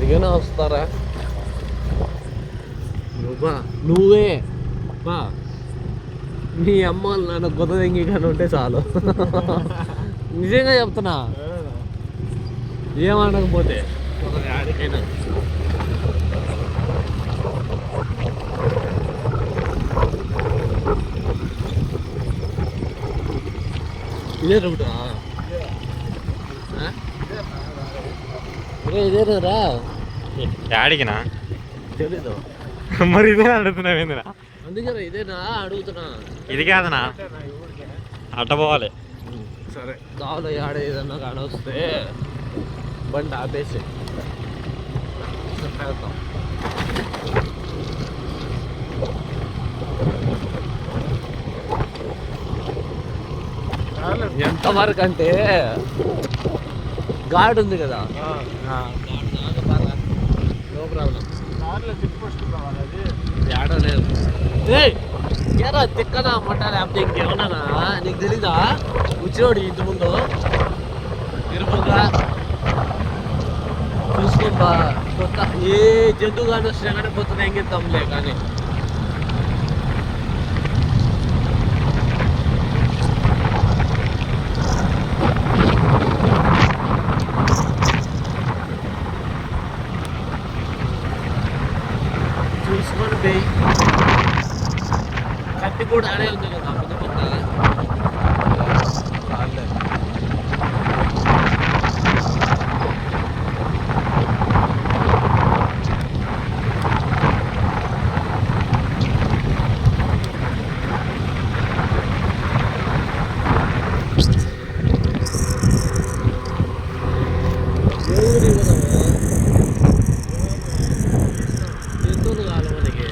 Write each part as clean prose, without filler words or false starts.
అడిగినా వస్తారా? నువ్వే బా మీ అమ్మ వాళ్ళు నాన్న గొద్ద తెంగి కానీ ఉంటే చాలు. నిజంగా చెప్తున్నా, ఏమనకపోతే ఆడికైనా. ఇదే రూటా? ఇదేనా? యాడికినా తెలీదు. మరి ఇదే అడుగుతున్నావు ఏందిరా? అందుకే ఇదేనా అడుగుతున్నా. ఇది కాదనా, అట్ట పోవాలి. సరే కావాలి, ఆడ ఏదన్నా కాడొస్తే బండి ఆపేసి వెళ్తాం. ఎంతవరకు అంటే గాడ్ ఉంది కదా, నో ప్రాబ్లం. ఏడో లేదు. ఏరా తిక్కనా అమ్మంటా, లేకపోతే ఇంకేమన్నా నీకు తెలీదా? వచ్చినోడు ఇంటి ముందు తిరుపతిగా చూసుకోబా. కొత్త ఏ జంతువు కానీ వచ్చినా కానీ కొత్త ఎంగిద్దాంలే. కానీ చూసుకొని పోయి కత్తి కూడా ఆడే ఉంది కదా ముందు పక్క. జంతువులు కావాలి మనకి,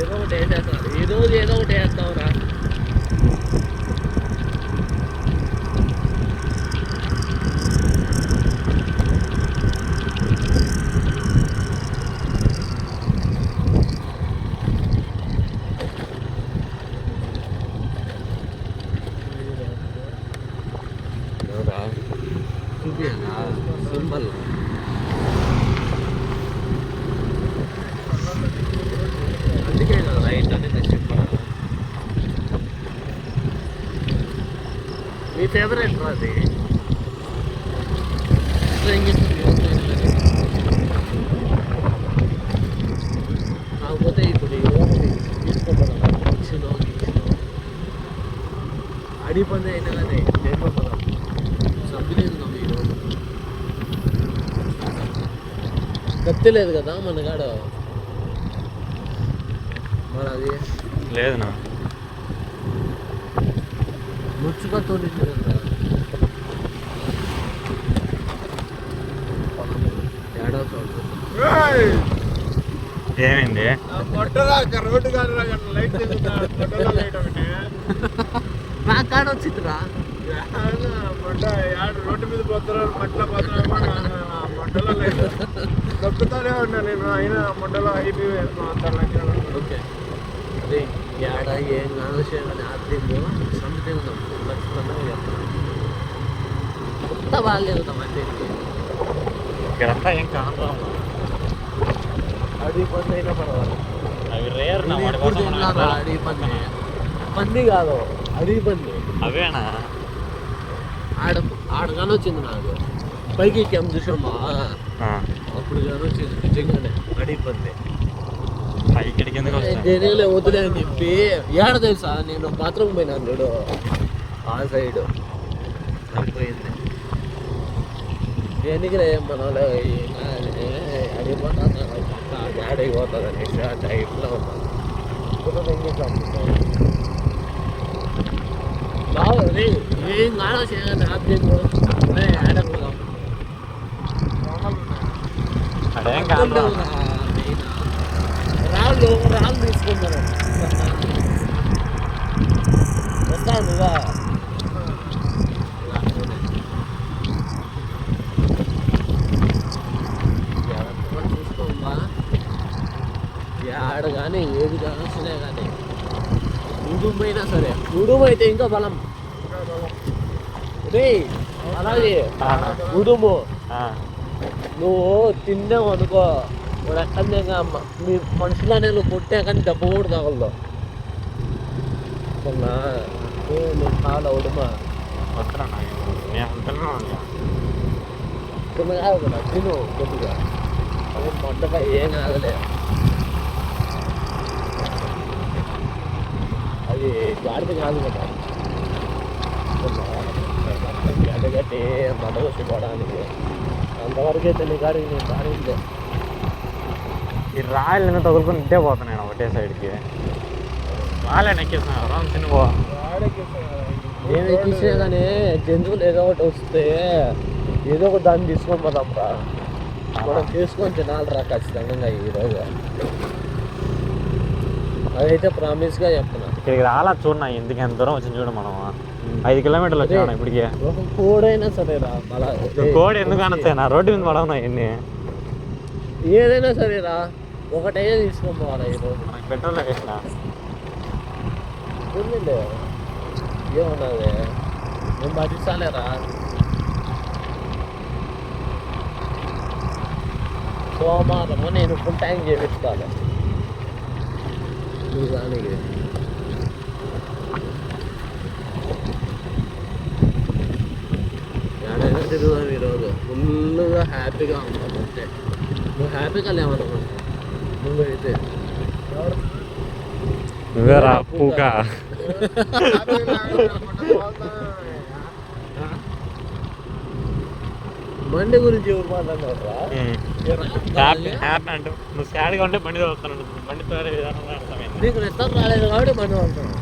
ఏదో ఒకటి వేసేస్తారు. ఈ రోజు ఏదో ఒకటి వేస్తావురా. చూపియన్నా సింబల్. అందుకే కదా రైట్ అనేది చెప్పాలి. మీ ఫేవరెట్ అది కాకపోతే ఇప్పుడు ఏమోటి తీసుకోపోదాం. గిచ్చిలో అడిపంది అయినా కానీ నేర్పడం సభ్యులేదు. మీరు కత్తి లేదు కదా మన కాడ, మరి అది లేదునా ముచ్చుకతో ఏమైంది? నా కాడ వచ్చిందిరా. రోడ్డు మీద పోతున్నారు, మట్టిలో పోతున్నారు, దొక్కుతానే ఉన్నా నేను. అయినా మొట్టలో అయిపోయి ఓకే అదే ఏడ ఏం కాదు ఆర్థిక సంథింగ్ ఖచ్చితంగా చెప్తాను. కొత్త వాళ్ళు వెళ్తాం అంటే ఇక్కడంతా ఏం కాదు. అడవి పంది అయినా పర్వాలేదు. అవి రేర్ నా అడవి పంది, పంది కాదు అడవి పంది. అవేనా? ఆడగానే వచ్చింది నాకు. పైకి ఎక్కాము చూసామా, అప్పుడు కానీ వచ్చింది నిజంగానే అడవి పంది. దేనిలో వద్దులే అని చెప్పి ఏడ తెలుసా, నేను బాత్రూమ్ పోయినాను చూడు, ఆ సైడ్ అయిపోయింది. దేనికి మన అడిగిపోతా అడిగిపోతుంది అనేసి ఆ టైప్లో ఉన్నాను. బాగుంది. ఏం కానో చేయాలి ఆబ్జెక్ట్ ఆడకపోదాం. రాళ్ళు తీసుకుంటారు. వస్తాను చూసుకోమ్మా. ఆడ కానీ ఏది కానొచ్చినా కానీ ఉడుము అయినా సరే, ఉడుము అయితే ఇంకా బలం. రే అలాగే ఉడుము నువ్వు తిన్నావు అనుకో వాడు ఎక్కడ అమ్మ మీ మనుషులనే నువ్వు కొట్టే కానీ దెబ్బ కూడా తగలదు మొన్న నువ్వు చాలా ఉడమా వస్తారా నేను అంటున్నాను కొన్ని కాదు కదా తిను కొద్దిగా అదే మొట్టగా ఏం కాదులే అది గాడిద కాదు కదా గడ్డగట్టి మంట వచ్చిపోవడానికి అంతవరకు అయితే నీ కాడికి నేను కాడిందే ఈ రాయలు ఎంత తగులుకొని ఇంటే పోతాను నేను ఒకటే సైడ్కి రాయలు ఎక్కేస్తున్నాను రామ్ తినిపో నేను ఎక్కించినా కానీ జంతువులు ఏదో ఒకటి వస్తే ఏదో ఒక దాన్ని తీసుకొని పోదాం రా మనం తీసుకొని తినాలి రా ఖచ్చితంగా ఈరోజు అదైతే ప్రామిస్గా చెప్తున్నా ఇక్కడికి రాలా చూడన్నా ఎందుకు ఎంత దూరం వచ్చింది చూడు మనం 5 కిలోమీటర్లు వచ్చాను ఇప్పటికే ఒక కోడైనా సరే రా మళ్ళా కోడి ఎందుకు అనొస్తాయి నా రోడ్డు మీద పడవునా ఎన్ని ఏదైనా సరే రా ఒకటైనా తీసుకొని పోవాలా ఈరోజు మనకి పెట్రోల్ వేసిన ఉందిలే ఏమున్నది నేను పట్టిస్తాలేరా సోమవారము నేను ఫుల్ ట్యాంక్ చేపిస్తాను దానికి ఎక్కడైనా తిరుగుదాం ఈరోజు ఫుల్గా హ్యాపీగా ఉంటాం అంతే నువ్వు హ్యాపీగా లేవనుకుంటా నువ్వైతే నువ్వేరా పూక బండి గురించి ఎవరు మాట్లాడినారా హ్యాపీ హ్యాపీ అంటే నువ్వు సాడ్గా ఉంటే బండి వస్తాను బండి తోడే విధానంగా అర్థమైంది నీకు నిద్ర రాలేదు కాబట్టి బండి పడుతున్నావు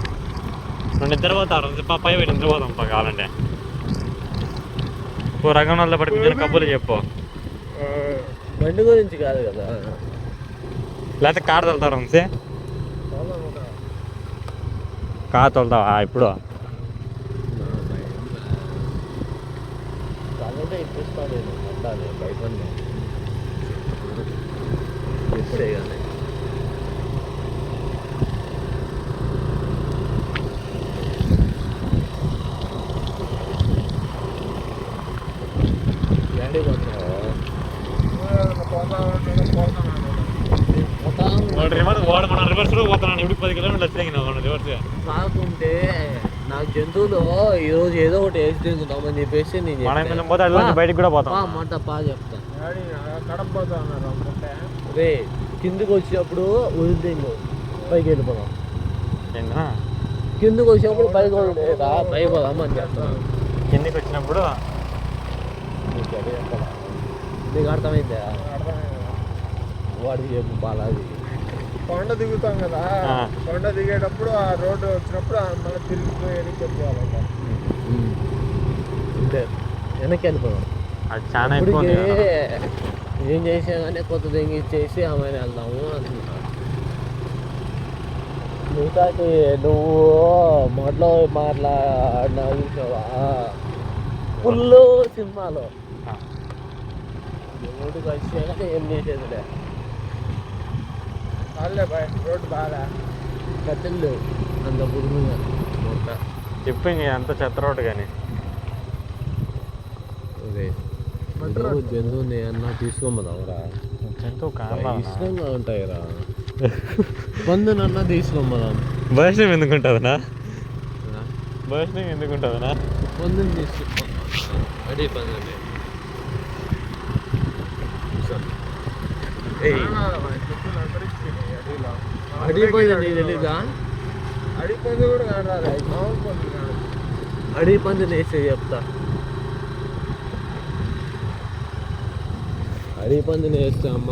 నువ్వు నిద్రపోతారు పై పెట్టి నిద్రపోతాం కావాలంటే ఓ రకం వల్ల పడిపోయిన కబుర్లు చెప్పు బండి గురించి కాదు కదా లేకపోతే కారు తోలుతారు అంతే కారు తోలుతావా ఇప్పుడు కాకపోతే ఇప్పిస్తాను నేను మొత్తాన్ని బయట ఇప్పుడే కానీ డాడీ మన రివర్స్ లో పోతున్నాను ఇప్పుడు 10 కిలోమీటర్లు వచ్చినాయి రివర్స్ కాకుంటే నాకు జంతువులు ఈరోజు ఏదో ఒకటి వేసి తింటున్నామని చెప్పేసి నేను మనం పోతే అట్లా బయటికి కూడా పోతాం మాట చెప్తా కడపపోతా ఉన్నారు రే కిందికి వచ్చినప్పుడు వదిలితేంగు పైకి వెళ్ళిపోదాం ఏంటన్నా కిందికి వచ్చినప్పుడు పైకి వదిలేదా పైకి పోదాం అని చెప్తాను కిందికి వచ్చినప్పుడు నీకు అర్థమైందా వాడికి చెప్పు బాలాది కొండ దిగుతాం కదా కొండ దిగేటప్పుడు ఆ రోడ్డు వచ్చినప్పుడు మళ్ళీ తిరిగిపోయి చెప్పుకోవాలంట అంతే వెనక్కి వెళ్ళిపోదాం అది చాలా ఇప్పటికి ఏం చేసా కానీ కొత్త దెంగి ఇచ్చేసి ఆమెను వెళ్దాము అంటున్నా మిగతాకి నువ్వు మొదలో మాట్లాడినావు చూసావా ఫుల్ సినిమాలో రోడ్డుకి వచ్చే కానీ ఏం చేసేదిలే చాలే బాయ్ రోడ్డు బాగా కట్టెలు లేవు అంత పురుగుగా మొట్ట చెప్పింది అంత చెత్త రోడ్డు కానీ ఓకే జంతువుని అన్నా తీసుకోమదావురా జంతువు కాదా ఇష్టంగా ఉంటాయిరా పందునన్నా తీసుకోమదాం వైష్ణవం ఎందుకుంటుందనా వైష్ణవం ఎందుకుంటుందనా పందుని తీసుకో అదే పంది అడిగిపోయింది నీకు తెలీదా అడిగిపోయింది కూడా కాదు మామూలు పంది కాదు అడిగి పందిని వేసే చెప్తా అడిగి పందిని వేస్తే అమ్మ